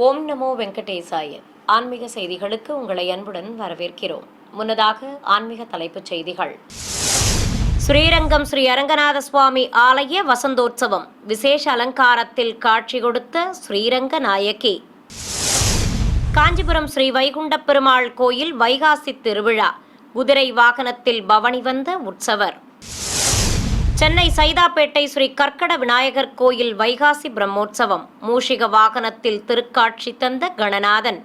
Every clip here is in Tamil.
ஓம் நமோ வெங்கடேசாய. ஆன்மீக செய்திகளுக்கு உங்களை அன்புடன் வரவேற்கிறோம். முன்னதாக ஆன்மீக தலைப்புச் செய்திகள். ஸ்ரீரங்கம் ஸ்ரீ அரங்கநாத சுவாமி ஆலய வசந்தோற்சவம் விசேஷ அலங்காரத்தில் காட்சி கொடுத்த ஸ்ரீரங்க நாயகி. காஞ்சிபுரம் ஸ்ரீ வைகுண்ட பெருமாள் கோயில் வைகாசி திருவிழா, குதிரை வாகனத்தில் பவனி வந்த உற்சவர். சென்னை சைதாப்பேட்டை ஸ்ரீ கற்கட விநாயகர் கோயில் வைகாசி பிரம்மோற்சவம், மூஷிக வாகனத்தில் திருக்காட்சி தந்த கணநாதன்.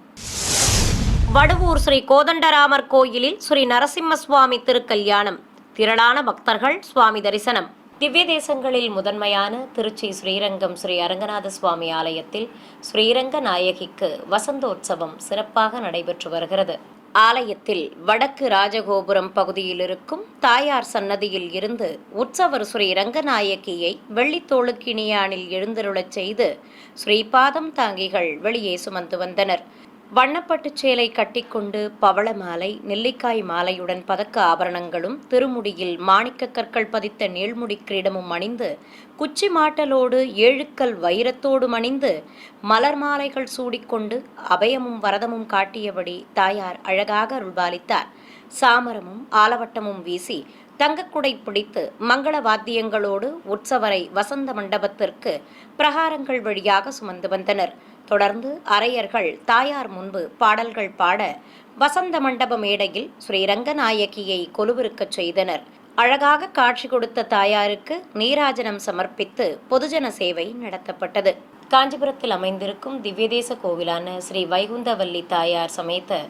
வடுவூர் ஸ்ரீ கோதண்டராமர் கோயிலில் ஸ்ரீ நரசிம்ம சுவாமி திருக்கல்யாணம், திரளான பக்தர்கள் சுவாமி தரிசனம். திவ்ய தேசங்களில் முதன்மையான திருச்சி ஸ்ரீரங்கம் ஸ்ரீ அரங்கநாத சுவாமி ஆலயத்தில் ஸ்ரீரங்க நாயகிக்கு வசந்தோற்சவம் சிறப்பாக நடைபெற்று வருகிறது. ஆலயத்தில் வடக்கு ராஜகோபுரம் பகுதியில் இருக்கும் தாயார் சன்னதியில் இருந்து உற்சவர் ஸ்ரீ ரங்கநாயகியை வெள்ளித்தோளுக்கிணியானில் எழுந்தருளச் செய்து ஸ்ரீபாதம் தாங்கிகள் வெளியே சுமந்து வந்தனர். வண்ணப்பட்டு சேலை கட்டிக்கொண்டு பவள மாலை, நெல்லிக்காய் மாலையுடன் பதக்க ஆபரணங்களும் திருமுடியில் மாணிக்க கற்கள் பதித்த நீள்முடி கிரீடமும் அணிந்து, குச்சி மாட்டலோடு ஏழுக்கல் வைரத்தோடு அணிந்து, மலர் மாலைகள் சூடிக்கொண்டு அபயமும் வரதமும் காட்டியபடி தாயார் அழகாக அருள்பாலித்தார். சாமரமும் ஆலவட்டமும் வீசி தங்கக்குடை பிடித்து மங்கள வாத்தியங்களோடு உற்சவரை வசந்த மண்டபத்திற்கு பிரகாரங்கள் வழியாக சுமந்து வந்தனர். தொடர்ந்து அரையர்கள் தாயார் முன்பு பாடல்கள் பாட வசந்த மண்டப மேடையில் ஸ்ரீரங்கநாயகியை கொலுவிருக்கச் செய்தனர். அழகாக காட்சி கொடுத்த தாயாருக்கு நீராஜனம் சமர்ப்பித்து பொதுஜன சேவை நடத்தப்பட்டது. காஞ்சிபுரத்தில் அமைந்திருக்கும் திவ்யதேச கோவிலான ஸ்ரீ வைகுண்டவல்லி தாயார் சமேத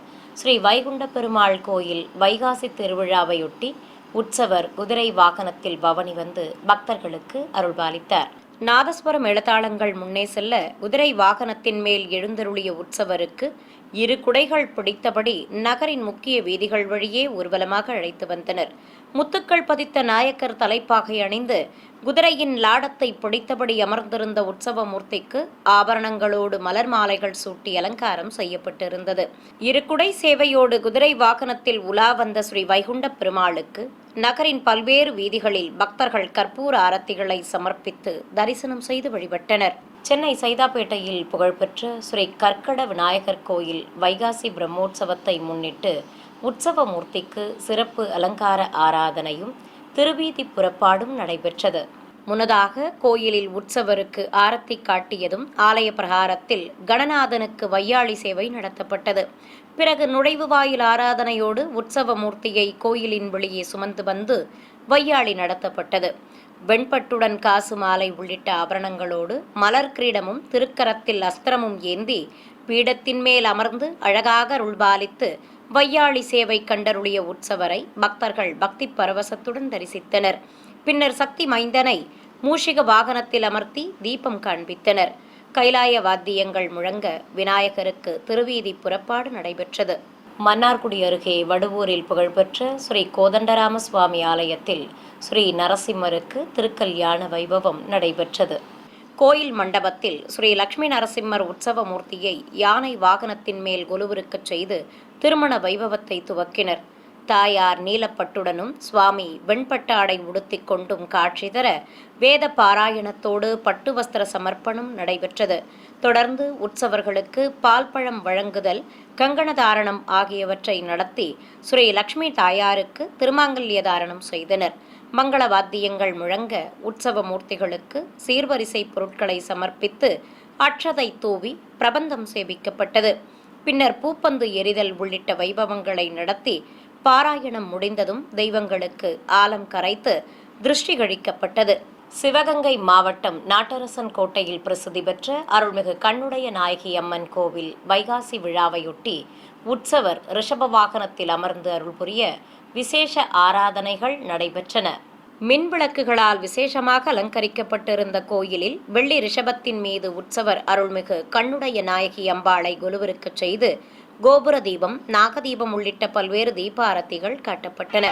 ஸ்ரீ வைகுண்ட பெருமாள் கோயில் வைகாசி திருவிழாவையொட்டி உற்சவர் குதிரை வாகனத்தில் பவனி வந்து பக்தர்களுக்கு அருள்பாலித்தார். நாதஸ்வரம் எழுத்தாளங்கள் முன்னே செல்ல குதிரை வாகனத்தின் மேல் எழுந்தருளிய உற்சவருக்கு இரு குடைகள் பிடித்தபடி நகரின் முக்கிய வீதிகள் வழியே ஊர்வலமாக அழைத்து வந்தனர். முத்துக்கள் பதித்த நாயக்கர் தலைப்பாகை அணிந்து குதிரையின் லாடத்தை பிடித்தபடி அமர்ந்திருந்த உற்சவ மூர்த்திக்கு ஆபரணங்களோடு மலர் மாலைகள் சூட்டி அலங்காரம் செய்யப்பட்டிருந்தது. இரு குடை சேவையோடு குதிரை வாகனத்தில் உலா வந்த ஸ்ரீ வைகுண்ட பெருமாளுக்கு நகரின் பல்வேறு வீதிகளில் பக்தர்கள் கற்பூர ஆரத்திகளை சமர்ப்பித்து தரிசனம் செய்து வழிபட்டனர். சென்னை சைதாப்பேட்டையில் புகழ்பெற்ற ஸ்ரீ கற்கட விநாயகர் கோயில் வைகாசி பிரம்மோற்சவத்தை முன்னிட்டு உற்சவ மூர்த்திக்கு சிறப்பு அலங்கார ஆராதனையும் திருவீதி புறப்பாடும் நடைபெற்றது. முன்னதாக கோயிலில் உற்சவருக்கு ஆரத்தி காட்டியதும் ஆலய பிரகாரத்தில் கணநாதனுக்கு வையாளி சேவை நடத்தப்பட்டது. பிறகு நுழைவு வாயில் ஆராதனையோடு உற்சவ மூர்த்தியை கோயிலின் வெளியே சுமந்து வந்து வையாளி நடத்தப்பட்டது. வெண்பட்டுடன் காசு மாலை உள்ளிட்ட ஆபரணங்களோடு மலர் கிரீடமும் திருக்கரத்தில் அஸ்திரமும் ஏந்தி பீடத்தின் மேல் அமர்ந்து அழகாக அருள்பாலித்து வையாளி சேவை கண்டருளிய உற்சவரை பக்தர்கள் பக்தி பரவசத்துடன் தரிசித்தனர். பின்னர் சக்தி மைந்தனை மூஷிக வாகனத்தில் அமர்த்தி தீபம் காண்பித்தனர். கைலாய வாத்தியங்கள் முழங்க விநாயகருக்கு திருவீதி புறப்பாடு நடைபெற்றது. மன்னார்குடி அருகே வடுவூரில் புகழ்பெற்ற ஸ்ரீ கோதண்டராம சுவாமி ஆலயத்தில் ஸ்ரீ நரசிம்மருக்கு திருக்கல்யாண வைபவம் நடைபெற்றது. கோயில் மண்டபத்தில் ஸ்ரீ லட்சுமி நரசிம்மர் உற்சவ மூர்த்தியை யானை வாகனத்தின் மேல் கொலுவிருக்கச் செய்து திருமண வைபவத்தை துவக்கினர். தாயார் நீலப்பட்டுடனும் சுவாமி வெண்பட்டாடை உடுத்திக் கொண்டும் காட்சி தர வேத பாராயணத்தோடு பட்டு வஸ்திர சமர்ப்பணம் நடைபெற்றது. தொடர்ந்து உற்சவர்களுக்கு பால் பழம் வழங்குதல், கங்கண தாரணம் ஆகியவற்றை நடத்தி ஸ்ரீ லட்சுமி தாயாருக்கு திருமாங்கல்ய தாரணம் செய்தனர். மங்கள வாத்தியங்கள் முழங்க உற்சவ மூர்த்திகளுக்கு சீர்வரிசை பொருட்களை சமர்ப்பித்து அட்சதை தூவி பிரபந்தம் சேவிக்கப்பட்டது. பின்னர் பூப்பந்து எறிதல் உள்ளிட்ட வைபவங்களை நடத்தி பாராயணம் முடிந்ததும் தெய்வங்களுக்கு ஆலம் கரைத்து திருஷ்டி கழிக்கப்பட்டது. சிவகங்கை மாவட்டம் நாட்டரசன் கோட்டையில் பிரசித்தி பெற்ற அருள்மிகு கண்ணுடைய நாயகி அம்மன் கோவில் வைகாசி விழாவையொட்டி உற்சவர் ரிஷப வாகனத்தில் அமர்ந்து அருள் புரிய விசேஷ ஆராதனைகள் நடைபெற்றன. மின் விளக்குகளால் விசேஷமாக அலங்கரிக்கப்பட்டிருந்த கோயிலில் வெள்ளி ரிஷபத்தின் மீது உற்சவர் அருள்மிகு கண்ணுடைய நாயகி அம்பாளை கொலுவிருக்கச் செய்து கோபுர தீபம், நாகதீபம் உள்ளிட்ட பல்வேறு தீபாரத்திகள் காட்டப்பட்டன.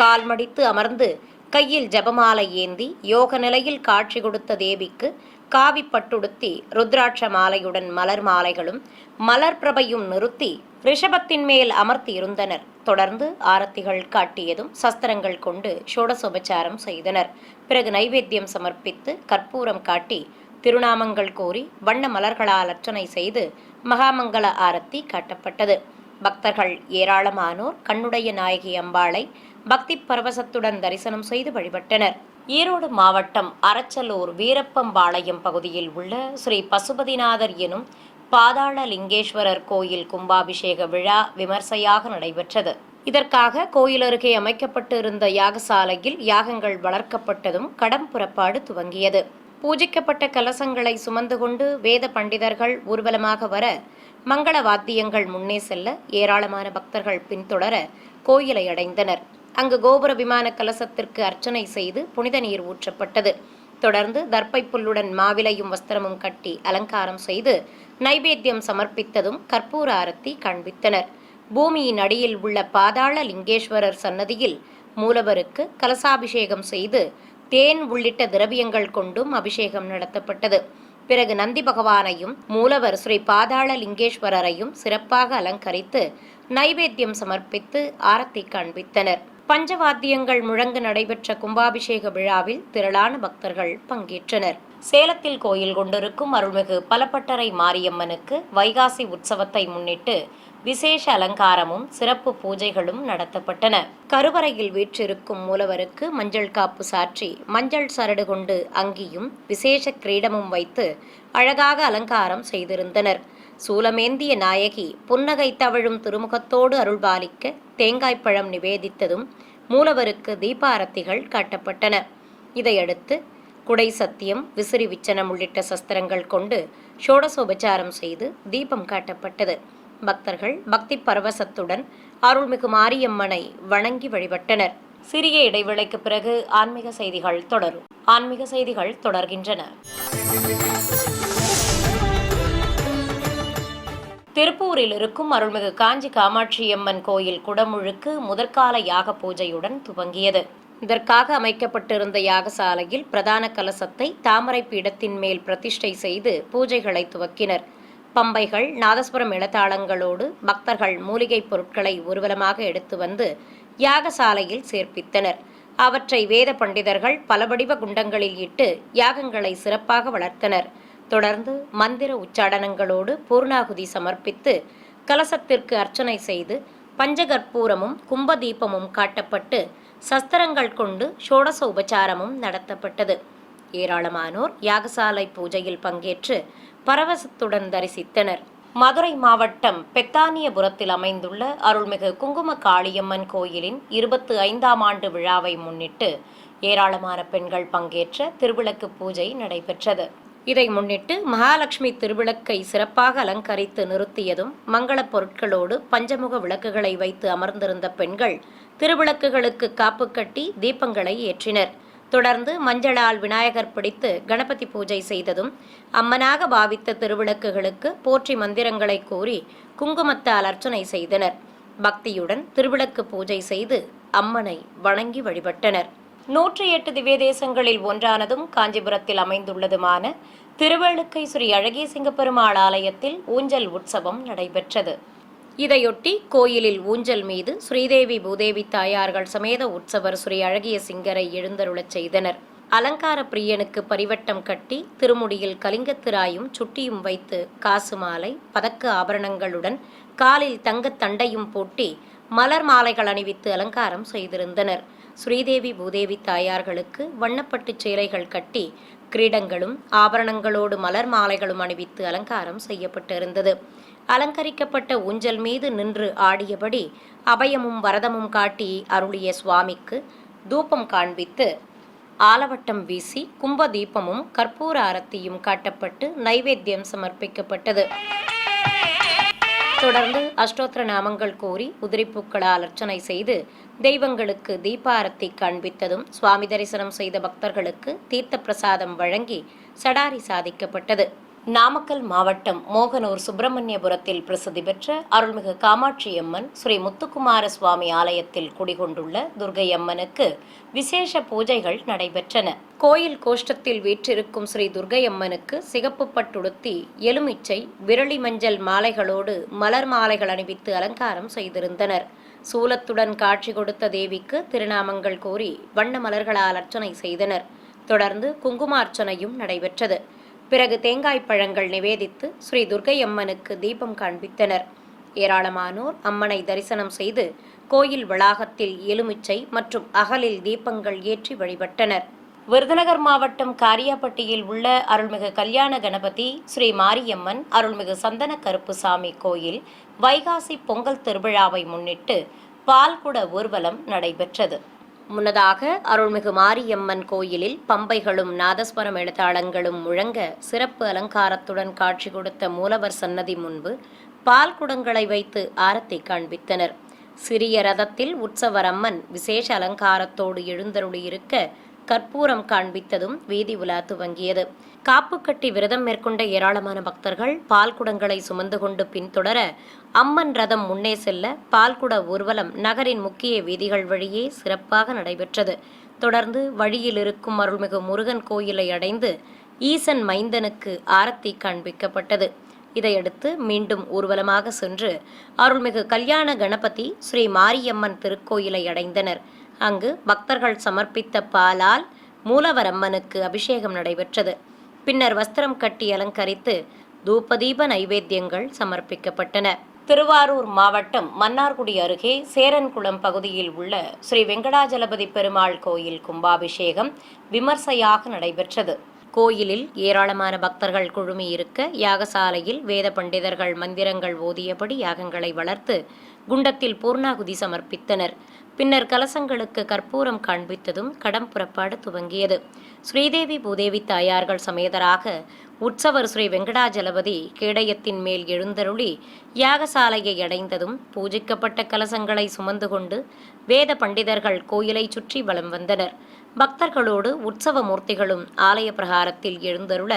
கால் மடித்து அமர்ந்து கையில் ஜபமாலை ஏந்தி யோக நிலையில் காட்சி கொடுத்த தேவிக்கு காவி பட்டுடுத்தி ருத்ராட்ச மாலையுடன் மலர் மாலைகளும் மலர் பிரபையும் நிறுத்தி ரிஷபத்தின் மேல் அமர்த்தி இருந்தனர். தொடர்ந்து ஆரத்திகள் காட்டியதும் சஸ்திரங்கள் கொண்டு ஷோடசோபச்சாரம் செய்தனர். பிறகு நைவேத்தியம் சமர்ப்பித்து கற்பூரம் காட்டி திருநாமங்கள் கூறி வண்ண மலர்களால் அர்ச்சனை செய்து மகாமங்கல ஆரத்தி காட்டப்பட்டது. பக்தர்கள் ஏராளமானோர் கண்ணுடைய நாயகி அம்பாளை பக்தி பரவசத்துடன் தரிசனம் செய்து வழிபட்டனர். ஈரோடு மாவட்டம் அரச்சலூர் வீரப்பம்பாளையம் பகுதியில் உள்ள ஸ்ரீ பசுபதிநாதர் எனும் பாதாள லிங்கேஸ்வரர் கோயில் கும்பாபிஷேக விழா விமர்சையாக நடைபெற்றது. இதற்காக கோயில் அருகே அமைக்கப்பட்டு இருந்த யாகசாலையில் யாகங்கள் வளர்க்கப்பட்டதும் கடம் புறப்பாடு துவங்கியது. பூஜிக்கப்பட்ட கலசங்களை சுமந்து கொண்டு வேத பண்டிதர்கள் ஊர்வலமாக வர, மங்கள வாத்தியங்கள் முன்னே செல்ல ஏராளமான பக்தர்கள் பின்தொடர கோயிலை அடைந்தனர். அங்கு கோபுர விமான கலசத்திற்கு அர்ச்சனை செய்து புனித நீர் ஊற்றப்பட்டது. தொடர்ந்து தர்ப்பை புல்லுடன் மாவிலையும் வஸ்திரமும் கட்டி அலங்காரம் செய்து நைவேத்தியம் சமர்ப்பித்ததும் கற்பூர ஆரத்தி காண்பித்தனர். பூமியின் அடியில் உள்ள பாதாள லிங்கேஸ்வரர் சன்னதியில் மூலவருக்கு கலசாபிஷேகம் செய்து தேன் உள்ளிட்ட திரவியங்கள் கொண்டும் அபிஷேகம் நடத்தப்பட்டது. பிறகு நந்தி பகவானையும் மூலவர் ஸ்ரீ பாதாள லிங்கேஸ்வரரையும் சிறப்பாக அலங்கரித்து நைவேத்தியம் சமர்ப்பித்து ஆரத்தி காண்பித்தனர். பஞ்சவாத்தியங்கள் முழங்க நடைபெற்ற கும்பாபிஷேக விழாவில் திரளான பக்தர்கள் பங்கேற்றனர். சேலத்தில் கோயில் கொண்டிருக்கும் அருள்மிகு பலப்பட்டறை மாரியம்மனுக்கு வைகாசி உற்சவத்தை முன்னிட்டு விசேஷ அலங்காரமும் சிறப்பு பூஜைகளும் நடத்தப்பட்டன. கருவறையில் வீற்றிருக்கும் மூலவருக்கு மஞ்சள் காப்பு சாற்றி மஞ்சள் சரடு கொண்டு அங்கியும் விசேஷ கிரீடமும் வைத்து அழகாக அலங்காரம் செய்திருந்தனர். சூலமேந்திய நாயகி புன்னகை தவழும் திருமுகத்தோடு அருள்பாலிக்க தேங்காய்ப்பழம் நிவேதித்ததும் மூலவருக்கு தீபாரத்திகள் காட்டப்பட்டன. இதையடுத்து குடை சத்தியம், விசிறி விச்சனம் உள்ளிட்ட சஸ்திரங்கள் கொண்டு ஷோடசோபச்சாரம் செய்து தீபம் காட்டப்பட்டது. பக்தர்கள் பக்தி பரவசத்துடன் அருள்மிகு மாரியம்மனை வணங்கி வழிபட்டனர். சிறிய இடைவேளைக்கு பிறகு ஆன்மீக செய்திகள் தொடரும். ஆன்மீக செய்திகள் தொடர்கின்றன. திருப்பூரில் இருக்கும் அருள்மிகு காஞ்சி காமாட்சியம்மன் கோயில் குடமுழுக்கு முதற்கால யாக பூஜையுடன் துவங்கியது. இதற்காக அமைக்கப்பட்டிருந்த யாகசாலையில் பிரதான கலசத்தை தாமரை பீடத்தின் மேல் பிரதிஷ்டை செய்து பூஜைகளை துவக்கினர். பம்பைகள், நாதஸ்வரம் இளத்தாளங்களோடு பக்தர்கள் மூலிகைப் பொருட்களை ஊர்வலமாக எடுத்து வந்து யாகசாலையில் சேர்ப்பித்தனர். அவற்றை வேத பண்டிதர்கள் பல வடிவ குண்டங்களில் இட்டு யாகங்களை சிறப்பாக வளர்த்தனர். தொடர்ந்து மந்திர உச்சாடனங்களோடு பூர்ணாகுதி சமர்ப்பித்து கலசத்திற்கு அர்ச்சனை செய்து பஞ்சகற்பூரமும் கும்பதீபமும் காட்டப்பட்டு சஸ்திரங்கள் கொண்டு ஷோடச உபச்சாரமும் நடத்தப்பட்டது. ஏராளமானோர் யாகசாலை பூஜையில் பங்கேற்று பரவசத்துடன் தரிசித்தனர். மதுரை மாவட்டம் பெத்தானியபுரத்தில் அமைந்துள்ள அருள்மிகு குங்கும காளியம்மன் கோயிலின் 25ஆம் ஆண்டு விழாவை முன்னிட்டு ஏராளமான பெண்கள் பங்கேற்ற திருவிளக்கு பூஜை நடைபெற்றது. இதை முன்னிட்டு மகாலட்சுமி திருவிளக்கை சிறப்பாக அலங்கரித்து நிறுத்தியதும் மங்களப் பொருட்களோடு பஞ்சமுக விளக்குகளை வைத்து அமர்ந்திருந்த பெண்கள் திருவிளக்குகளுக்கு காப்பு கட்டி தீபங்களை ஏற்றினர். தொடர்ந்து மஞ்சளால் விநாயகர் பிடித்து கணபதி பூஜை செய்ததும் அம்மனாக பாவித்த திருவிளக்குகளுக்கு போற்றி மந்திரங்களை கூறி குங்குமத்தால் அர்ச்சனை செய்தனர். பக்தியுடன் திருவிளக்கு பூஜை செய்து அம்மனை வணங்கி வழிபட்டனர். 108 திவ்ய தேசங்களில் ஒன்றானதும் காஞ்சிபுரத்தில் அமைந்துள்ளதுமான திருவேளுக்கை ஸ்ரீ அழகிய சிங்கப்பெருமாள் ஆலயத்தில் ஊஞ்சல் உற்சவம் நடைபெற்றது. இதையொட்டி கோயிலில் ஊஞ்சல் மீது ஸ்ரீதேவி பூதேவி தாயார்கள் சமேத உற்சவர் ஸ்ரீ அழகிய சிங்கரை எழுந்தருளச் செய்தனர். அலங்கார பிரியனுக்கு பரிவட்டம் கட்டி திருமுடியில் கலிங்கத்திராயும் சுட்டியும் வைத்து காசு மாலை, பதக்க ஆபரணங்களுடன் காலில் தங்கத் தண்டையும் போட்டி மலர் மாலைகள் அணிவித்து அலங்காரம் செய்திருந்தனர். ஸ்ரீதேவி பூதேவி தாயார்களுக்கு வண்ணப்பட்டு சேலைகள் கட்டி கிரீடங்களும் ஆபரணங்களோடு மலர் மாலைகளும் அணிவித்து அலங்காரம் செய்யப்பட்டிருந்தது. அலங்கரிக்கப்பட்ட ஊஞ்சல் மீது நின்று ஆடியபடி அபயமும் வரதமும் காட்டி அருளிய சுவாமிக்கு தூபம் காண்பித்து ஆலவட்டம் வீசி கும்ப தீபமும் கற்பூர ஆரத்தியும் காட்டப்பட்டு நைவேத்தியம் சமர்ப்பிக்கப்பட்டது. தொடர்ந்து அஷ்டோத்திர நாமங்கள் கூறி உதிரிப்பூக்களால் அர்ச்சனை செய்து தெய்வங்களுக்கு தீபாரத்தி காண்பித்ததும் சுவாமி தரிசனம் செய்த பக்தர்களுக்கு தீர்த்த பிரசாதம் வழங்கி சடாரி சாதிக்கப்பட்டது. நாமக்கல் மாவட்டம் மோகனூர் சுப்பிரமணியபுரத்தில் பிரசித்தி பெற்ற அருள்மிகு காமாட்சியம்மன் ஸ்ரீ முத்துக்குமார சுவாமி ஆலயத்தில் குடிகொண்டுள்ள துர்க்கை அம்மனுக்கு விசேஷ பூஜைகள் நடைபெற்றன. கோயில் கோஷ்டத்தில் வீற்றிருக்கும் ஸ்ரீ துர்க்கை அம்மனுக்கு சிகப்பு பட்டுடுத்தி எலுமிச்சை, விரலி மஞ்சள் மாலைகளோடு மலர் மாலைகள் அணிவித்து அலங்காரம் செய்திருந்தனர். சூலத்துடன் காட்சி கொடுத்த தேவிக்கு திருநாமங்கள் கூறி வண்ண மலர்களால் அர்ச்சனை செய்தனர். தொடர்ந்து குங்குமார்ச்சனையும் நடைபெற்றது. பிறகு தேங்காய் பழங்கள் நிவேதித்து ஸ்ரீ துர்க்கை அம்மனுக்கு தீபம் காண்பித்தனர். ஏராளமானோர் அம்மனை தரிசனம் செய்து கோயில் வளாகத்தில் எலுமிச்சை மற்றும் அகலில் தீபங்கள் ஏற்றி வழிபட்டனர். விருதுநகர் மாவட்டம் காரியாபட்டியில் உள்ள அருள்மிகு கல்யாண கணபதி ஸ்ரீ மாரியம்மன் அருள்மிகு சந்தன கருப்புசாமி கோயில் வைகாசி பொங்கல் திருவிழாவை முன்னிட்டு பால்குட ஊர்வலம் நடைபெற்றது. முன்னதாக அருள்மிகு மாரியம்மன் கோயிலில் பம்பைகளும் நாதஸ்வரம் எழுத்தாளங்களும் முழங்க சிறப்பு அலங்காரத்துடன் காட்சி கொடுத்த மூலவர் சன்னதி முன்பு பால் குடங்களை வைத்து ஆரத்தி காண்பித்தனர். சிறிய ரதத்தில் உற்சவர் அம்மன் விசேஷ அலங்காரத்தோடு எழுந்தருளியிருக்க கற்பூரம் காண்பித்ததும் வீதி உலா துவங்கியது. காப்பு கட்டி விரதம் மேற்கொண்ட ஏராளமான பக்தர்கள் பால்குடங்களை சுமந்து கொண்டு பின்தொடர அம்மன் ரதம் முன்னே செல்ல பால்குட ஊர்வலம் நகரின் முக்கிய வீதிகள் வழியே சிறப்பாக நடைபெற்றது. தொடர்ந்து வழியில் இருக்கும் அருள்மிகு முருகன் கோயிலை அடைந்து ஈசன் மைந்தனுக்கு ஆரத்தி காண்பிக்கப்பட்டது. இதையடுத்து மீண்டும் ஊர்வலமாக சென்று அருள்மிகு கல்யாண கணபதி ஸ்ரீ மாரியம்மன் திருக்கோயிலை அடைந்தனர். அங்கு பக்தர்கள் சமர்ப்பித்த பாலால் மூலவர் அம்மனுக்கு அபிஷேகம் நடைபெற்றது. பின்னர் வஸ்திரம் கட்டி அலங்கரித்து தூபதீப நைவேத்தியங்கள் சமர்ப்பிக்கப்பட்டன. திருவாரூர் மாவட்டம் மன்னார்குடி அருகே சேரன்குளம் பகுதியில் உள்ள ஸ்ரீ வெங்கடாஜலபதி பெருமாள் கோயில் கும்பாபிஷேகம் விமர்சையாக நடைபெற்றது. கோயிலில் ஏராளமான பக்தர்கள் குழுமியிருக்க யாகசாலையில் வேத பண்டிதர்கள் மந்திரங்கள் ஓதியபடி யாகங்களை வளர்த்து குண்டத்தில் பூர்ணாகுதி சமர்ப்பித்தனர். பின்னர் கலசங்களுக்கு கற்பூரம் காண்பித்ததும் கடம் புறப்பாடு துவங்கியது. ஸ்ரீதேவி பூதேவி தாயார்கள் சமேதராக உற்சவர் ஸ்ரீ வெங்கடாஜலபதி கேடயத்தின் மேல் எழுந்தருளி யாகசாலையை அடைந்ததும் பூஜிக்கப்பட்ட கலசங்களை சுமந்து கொண்டு வேத பண்டிதர்கள் கோயிலை சுற்றி வலம் வந்தனர். பக்தர்களோடு உற்சவ மூர்த்திகளும் ஆலய பிரகாரத்தில் எழுந்தருள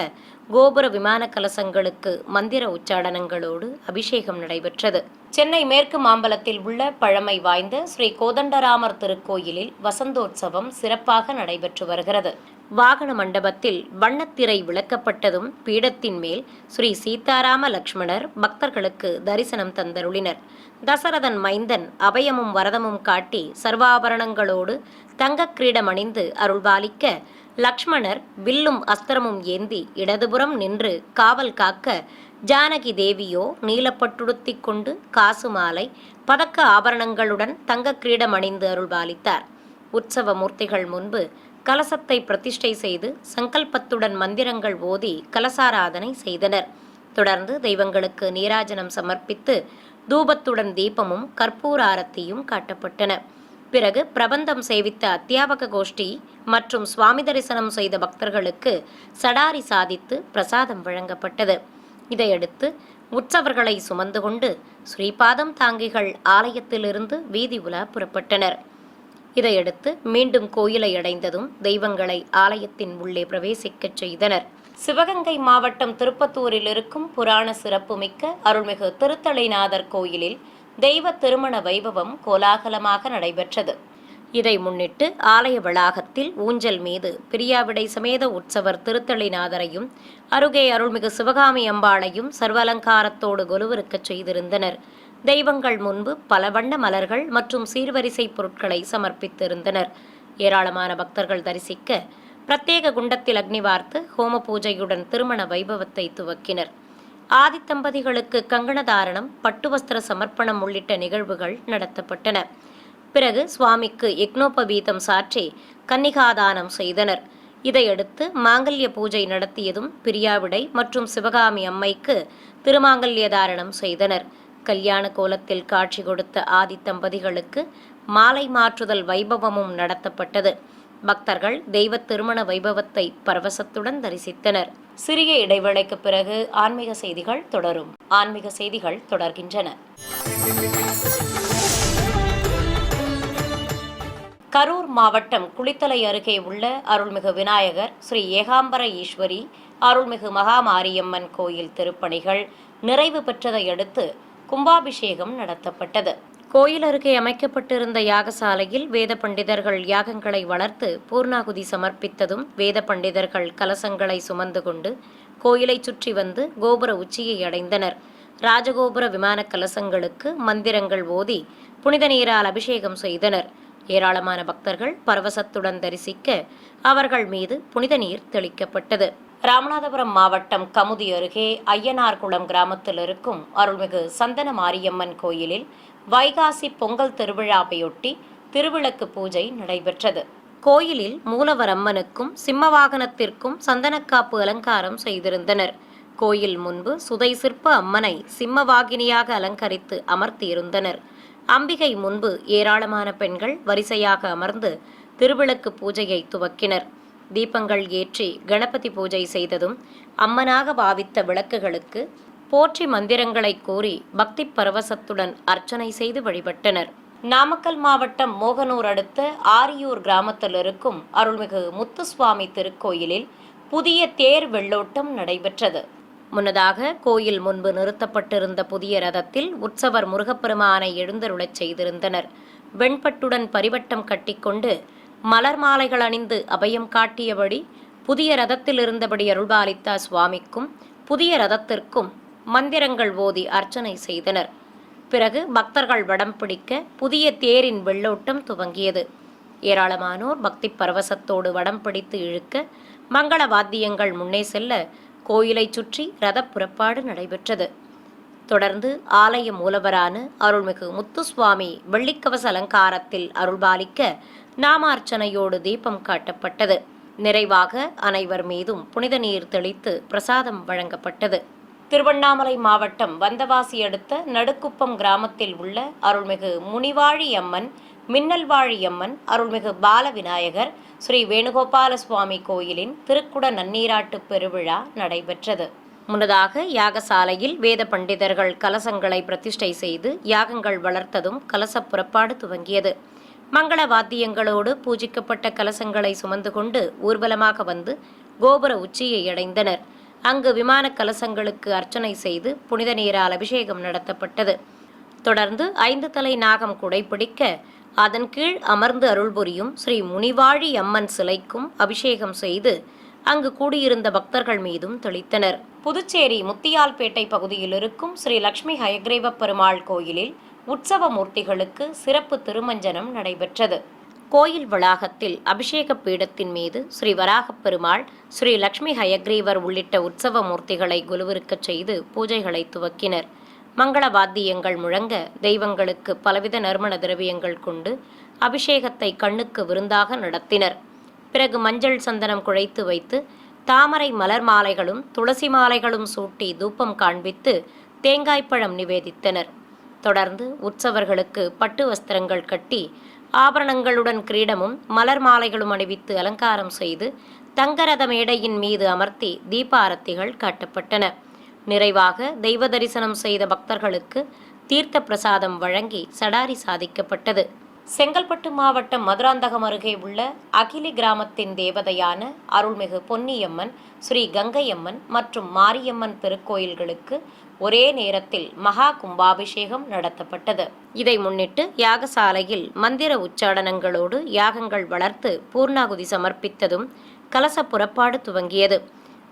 கோபுர விமான கலசங்களுக்கு மந்திர உச்சாடனங்களோடு அபிஷேகம் நடைபெற்றது. சென்னை மேற்கு மாம்பலத்தில் உள்ள பழமை வாய்ந்த ஸ்ரீ கோதண்டராமர் திருக்கோயிலில் வசந்தோற்சவம் சிறப்பாக நடைபெற்று வருகிறது. வாகன மண்டபத்தில் வண்ணத்திரை விளக்கப்பட்டதும் பீடத்தின் மேல் ஸ்ரீ சீதாராம லட்சுமணர் பக்தர்களுக்கு தரிசனம் தந்தருளினர். தசரதன் மைந்தன் அபயமும் வரதமும் காட்டி சர்வாபரணங்களோடு தங்க கிரீடம் அணிந்து அருள்பாலிக்க, லக்ஷ்மணர் வில்லும் அஸ்திரமும் ஏந்தி இடதுபுறம் நின்று காவல் காக்க, ஜானகி தேவியோ நீலப்பட்டுடுத்திக் கொண்டு காசு மாலை பதக்க ஆபரணங்களுடன் தங்க கிரீடம் அணிந்து அருள்பாலித்தார். உற்சவ மூர்த்திகள் முன்பு கலசத்தை பிரதிஷ்டை செய்து சங்கல்பத்துடன் மந்திரங்கள் ஓதி கலசாராதனை செய்தனர். தொடர்ந்து தெய்வங்களுக்கு நீராஜனம் சமர்ப்பித்து தூபத்துடன் தீபமும் கற்பூர ஆரத்தியும் காட்டப்பட்டன. பிறகு பிரபந்தம் சேவித்த அத்தியாபக கோஷ்டி மற்றும் சுவாமி தரிசனம் செய்த பக்தர்களுக்கு சடாரி சாதித்து பிரசாதம் வழங்கப்பட்டது. இதையடுத்து உற்சவர்களை சுமந்து கொண்டு ஸ்ரீபாதம் தாங்கிகள் ஆலயத்திலிருந்து வீதி உலா புறப்பட்டனர். இதையடுத்து மீண்டும் கோயிலை அடைந்ததும் தெய்வங்களை ஆலயத்தின் உள்ளே பிரவேசிக்கச் செய்தனர். சிவகங்கை மாவட்டம் திருப்பத்தூரில் இருக்கும் புராண சிறப்புமிக்க அருள்மிகு திருத்தலைநாதர் கோயிலில் தெய்வ திருமண வைபவம் கோலாகலமாக நடைபெற்றது. இதை முன்னிட்டு ஆலய வளாகத்தில் ஊஞ்சல் மீது பிரியாவிடை சமேத உற்சவர் திருத்தலைநாதரையும் அருகே அருள்மிகு சிவகாமி அம்பாளையும் சர்வலங்காரத்தோடு கொலுவிருக்கச் செய்திருந்தனர். தெய்வங்கள் முன்பு பல வண்ண மலர்கள் மற்றும் சீர்வரிசை பொருட்களை சமர்ப்பித்திருந்தனர். ஏராளமான பக்தர்கள் தரிசிக்க பிரத்யேக குண்டத்தில் அக்னி வார்த்து ஹோம பூஜையுடன் திருமண வைபவத்தை துவக்கினர். ஆதித்தம்பதிகளுக்கு கங்கணதாரணம், பட்டு வஸ்திர சமர்ப்பணம் உள்ளிட்ட நிகழ்வுகள் நடத்தப்பட்டன. பிறகு சுவாமிக்கு யக்னோபவீதம் சாற்றி கன்னிகாதானம் செய்தனர். இதையடுத்து மாங்கல்ய பூஜை நடத்தியதும் பிரியாவிடை மற்றும் சிவகாமி அம்மைக்கு திருமாங்கல்ய தாரணம் செய்தனர். கல்யாண கோலத்தில் காட்சி கொடுத்த ஆதித்தம்பதிகளுக்கு மாலை மாற்றுதல் வைபவமும் நடத்தப்பட்டது. பக்தர்கள் தெய்வ திருமண வைபவத்தை பரவசத்துடன் தரிசித்தனர். சிறிய இடைவேளைக்கு பிறகு ஆன்மீக செய்திகள் தொடரும். ஆன்மீக செய்திகள் தொடர்கின்றன. கரூர் மாவட்டம் குளித்தலை அருகே உள்ள அருள்மிகு விநாயகர் ஸ்ரீ ஏகாம்பர ஈஸ்வரி அருள்மிகு மகாமாரியம்மன் கோயில் திருப்பணிகள் நிறைவு பெற்றதை அடுத்து கும்பாபிஷேகம் நடத்தப்பட்டது. கோயில் அருகே அமைக்கப்பட்டிருந்த யாகசாலையில் வேத பண்டிதர்கள் யாகங்களை வளர்த்து பூர்ணாகுதி சமர்ப்பித்ததும் வேத பண்டிதர்கள் கலசங்களை சுமந்து கொண்டு கோயிலை சுற்றி வந்து கோபுர உச்சியை அடைந்தனர். ராஜகோபுர விமான கலசங்களுக்கு மந்திரங்கள் ஓதி புனித நீரால் அபிஷேகம் செய்தனர். ஏராளமான பக்தர்கள் பரவசத்துடன் தரிசிக்க அவர்கள் மீது புனித நீர் தெளிக்கப்பட்டது. ராமநாதபுரம் மாவட்டம் கமுதி அருகே ஐயனார்குளம் கிராமத்தில் இருக்கும் அருள்மிகு சந்தன மாரியம்மன் கோயிலில் வைகாசி பொங்கல் திருவிழாவையொட்டி திருவிளக்கு பூஜை நடைபெற்றது. கோயிலில் மூலவரம்மனுக்கும் சிம்மவாகனத்திற்கும் சந்தனக்காப்பு அலங்காரம் செய்திருந்தனர். கோயில் முன்பு சுதை சிற்ப அம்மனை சிம்மவாகினியாக அலங்கரித்து அமர்த்தியிருந்தனர். அம்பிகை முன்பு ஏராளமான பெண்கள் வரிசையாக அமர்ந்து திருவிளக்கு பூஜையை துவக்கினர். தீபங்கள் ஏற்றி கணபதி பூஜை செய்ததும் அம்மனாக பாவித்த விளக்குகளுக்கு போற்றி மந்திரங்களை கூறி பக்தி பரவசத்துடன் அர்ச்சனை செய்து வழிபட்டனர். நாமக்கல் மாவட்டம் மோகனூர் அடுத்த ஆரியூர் கிராமத்தில் இருக்கும் அருள்மிகு முத்துசுவாமி திருக்கோயிலில் புதிய தேர் வெள்ளோட்டம் நடைபெற்றது. முன்னதாக கோயில் முன்பு நிறுத்தப்பட்டிருந்த புதிய ரதத்தில் உற்சவர் முருகப்பெருமானை எழுந்தருளச் செய்திருந்தனர். வெண்பட்டுடன் பரிவட்டம் கட்டிக்கொண்டு மலர் மாலைகள் அணிந்து அபயம் காட்டியபடி புதிய ரதத்தில் இருந்தபடி அருள்பாலித்த சுவாமிக்கும் புதிய ரதத்திற்கும் மந்திரங்கள் ஓதி அர்ச்சனை செய்தனர். பிறகு பக்தர்கள் வடம் பிடிக்க புதிய தேரின் வெள்ளோட்டம் துவங்கியது. ஏராளமானோர் பக்தி பரவசத்தோடு வடம் பிடித்து இழுக்க மங்கள வாத்தியங்கள் முன்னே செல்ல கோயிலை சுற்றி ரத புறப்பாடு நடைபெற்றது. தொடர்ந்து ஆலய மூலவரான அருள்மிகு முத்துசுவாமி வெள்ளிக்கவச அலங்காரத்தில் அருள்பாலிக்க நாமார்ச்சனையோடு தீபம் காட்டப்பட்டது. நிறைவாக அனைவர் மீதும் புனித நீர் தெளித்து பிரசாதம் வழங்கப்பட்டது. திருவண்ணாமலை மாவட்டம் வந்தவாசி அடுத்த நடுக்குப்பம் கிராமத்தில் உள்ள அருள்மிகு முனிவாழி அம்மன், மின்னல்வாழி அம்மன், அருள்மிகு பால விநாயகர், ஸ்ரீ வேணுகோபால சுவாமி கோயிலின் திருக்குட நன்னீராட்டு பெருவிழா நடைபெற்றது. முன்னதாக யாகசாலையில் வேத பண்டிதர்கள் கலசங்களை பிரதிஷ்டை செய்து யாகங்கள் வளர்த்ததும் கலச புறப்பாடு துவங்கியது. மங்கள வாத்தியங்களோடு பூஜிக்கப்பட்ட கலசங்களை சுமந்து கொண்டு ஊர்வலமாக வந்து கோபுர உச்சியை அடைந்தனர். அங்கு விமான கலசங்களுக்கு அர்ச்சனை செய்து புனித நீரால் அபிஷேகம் நடத்தப்பட்டது. தொடர்ந்து 5 தலை நாகம் குடைப்பிடிக்க அதன் கீழ் அமர்ந்து அருள்புரியும் ஸ்ரீ முனிவாழி அம்மன் சிலைக்கும் அபிஷேகம் செய்து அங்கு கூடியிருந்த பக்தர்கள் மீதும் தெளித்தனர். புதுச்சேரி முத்தியால்பேட்டை பகுதியில் இருக்கும் ஸ்ரீ லட்சுமி ஹயக்ரீவ பெருமாள் கோயிலில் உற்சவ மூர்த்திகளுக்கு சிறப்பு திருமஞ்சனம் நடைபெற்றது. கோயில் வளாகத்தில் அபிஷேக பீடத்தின் மீது ஸ்ரீ வராகப் பெருமாள், ஸ்ரீ லட்சுமி ஹயக்ரீவர் உள்ளிட்ட உற்சவ மூர்த்திகளை குலுவிருக்கச் செய்து பூஜைகளை துவக்கினர். மங்கள வாத்தியங்கள் முழங்க தெய்வங்களுக்கு பலவித நறுமண திரவியங்கள் கொண்டு அபிஷேகத்தை கண்ணுக்கு விருந்தாக நடத்தினர். பிறகு மஞ்சள் சந்தனம் குழைத்து வைத்து தாமரை மலர் மாலைகளும் துளசி மாலைகளும் சூட்டி தூபம் காண்பித்து தேங்காய்ப்பழம் நிவேதித்தனர். தொடர்ந்து உற்சவர்களுக்கு பட்டு வஸ்திரங்கள் கட்டி ஆபரணங்களுடன் கிரீடமும் மலர் மாலைகளும் அணிவித்து அலங்காரம் செய்து தங்கரத மேடையின் மீது அமர்த்தி தீபாரத்திகள் காட்டப்பட்டன. நிறைவாக தெய்வ தரிசனம் செய்த பக்தர்களுக்கு தீர்த்த பிரசாதம் வழங்கி சடாரி சாதிக்கப்பட்டது. செங்கல்பட்டு மாவட்டம் மதுராந்தகம் அருகே உள்ள அகிலி கிராமத்தின் தேவதையான அருள்மிகு பொன்னியம்மன், ஸ்ரீ கங்கையம்மன் மற்றும் மாரியம்மன் திருக்கோயில்களுக்கு ஒரே நேரத்தில் மகா கும்பாபிஷேகம் நடத்தப்பட்டது. இதை முன்னிட்டு யாகசாலையில் மந்திர உச்சாடனங்களோடு யாகங்கள் வளர்த்து பூர்ணாகுதி சமர்ப்பித்ததும் கலச புறப்பாடு துவங்கியது.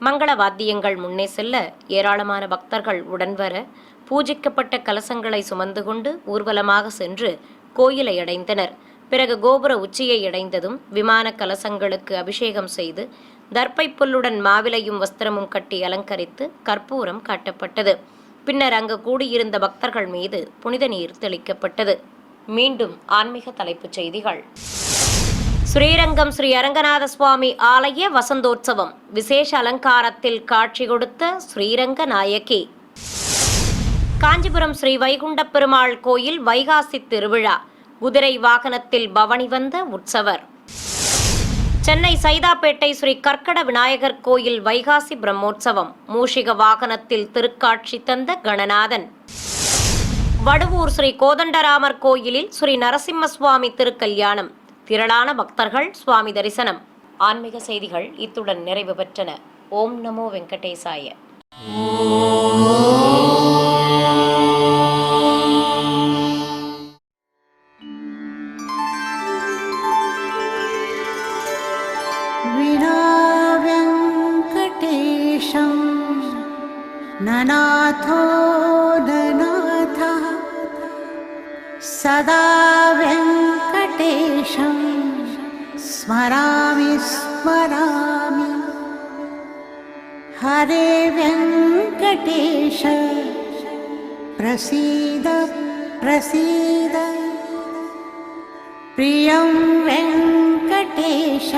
மங்கள வாத்தியங்கள் முன்னே செல்ல ஏராளமான பக்தர்கள் உடன்வர பூஜிக்கப்பட்ட கலசங்களை சுமந்து கொண்டு ஊர்வலமாக சென்று கோயிலை அடைந்தனர். பிறகு கோபுர உச்சியை அடைந்ததும் விமான கலசங்களுக்கு அபிஷேகம் செய்து தர்ப்பை புல்லுடன் மாவிலையும் வஸ்திரமும் கட்டி அலங்கரித்து கற்பூரம் காட்டப்பட்டது. பின்னர் அங்கு கூடியிருந்த பக்தர்கள் மீது புனித நீர் தெளிக்கப்பட்டது. மீண்டும் ஆன்மீக தலைப்புச் செய்திகள். ஸ்ரீரங்கம் ஸ்ரீ அரங்கநாத சுவாமி ஆலய வசந்தோற்சவம் விசேஷ அலங்காரத்தில் காட்சி கொடுத்த ஸ்ரீரங்க நாயகி. காஞ்சிபுரம் ஸ்ரீ வைகுண்ட பெருமாள் கோயில் வைகாசி திருவிழா, குதிரை வாகனத்தில் பவனி வந்த உற்சவர். சென்னை சைதாப்பேட்டை ஸ்ரீ கற்கட விநாயகர் கோயில் வைகாசி பிரம்மோற்சவம், மூஷிக வாகனத்தில் திருக்காட்சி தந்த கணநாதன். வடுவூர் ஸ்ரீ கோதண்டராமர் கோயிலில் ஸ்ரீ நரசிம்ம சுவாமி திருக்கல்யாணம், திரளான பக்தர்கள் சுவாமி தரிசனம். ஆன்மீக செய்திகள் இத்துடன் நிறைவு பெற்றன. ஓம் நமோ வெங்கடேசாய. ननाथो ननाथः सदा वेङ्कटेशं स्मरामि स्मरामि। हरे वेङ्कटेश प्रसीद प्रसीद प्रियं वेङ्कटेश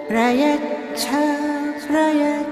प्रयच्छ प्रयच्छ।